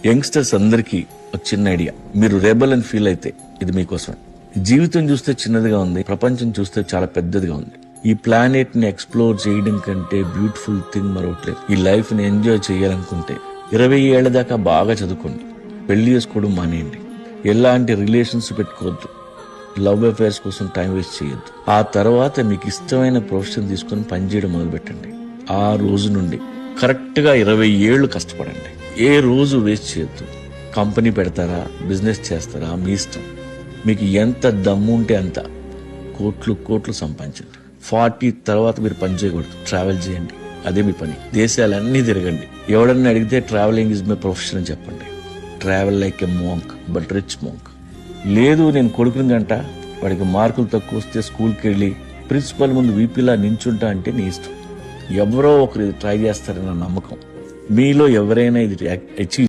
Youngsters అందరికీ ఒక చిన్న ఐడియా, మీరు రెబల్ అని ఫీల్ అయితే ఇది మీకోసమే. జీవితం చూస్తే చిన్నదిగా ఉంది, ప్రపంచం చూస్తే చాలా పెద్దదిగా ఉంది. ఈ ప్లానెట్ ని ఎక్స్ప్లోర్ చేయడం కంటే బ్యూటిఫుల్ థింగ్ మరొకట్లేదు. ఈ లైఫ్ ని ఎంజాయ్ చేయాలనుకుంటే 20 ఏళ్ల దాకా బాగా చదువుకోండి, పెళ్లి చేసుకోవడం మానేయండి, ఎలాంటి రిలేషన్స్ పెట్టుకోవద్దు, లవ్ అఫైర్స్ కోసం టైం వేస్ట్ చేయొద్దు. ఆ తర్వాత మీకు ఇష్టమైన ప్రొఫెషన్ తీసుకుని పనిచేయడం మొదలు పెట్టండి. ఆ రోజు నుండి కరెక్ట్ గా 20 ఏళ్లు కష్టపడండి. ఏ రోజు వేస్ట్ చేయొద్దు. కంపెనీ పెడతారా, బిజినెస్ చేస్తారా, మీ ఇష్టం. మీకు ఎంత దమ్ము ఉంటే అంత కోట్లు కోట్లు సంపాదించండి. 40 తర్వాత మీరు పని చేయకూడదు, ట్రావెల్ చేయండి, అదే మీ పని. దేశాలన్నీ తిరగండి. ఎవడన్నా అడిగితే ట్రావెలింగ్ ఇస్ మై ప్రొఫెషన్ అని చెప్పండి. Travel like a monk but rich monk. లేదు నేను కొడుకుని గంట, వాడికి మార్కులు తక్కువ వస్తే స్కూల్కి వెళ్ళి ప్రిన్సిపల్ ముందు వీపీలా నించుంటా అంటే నీ ఇష్టం. ఎవరో ఒకరు ఇది ట్రై చేస్తారన్న నమ్మకం. మీలో ఎవరైనా ఇది అచీవ్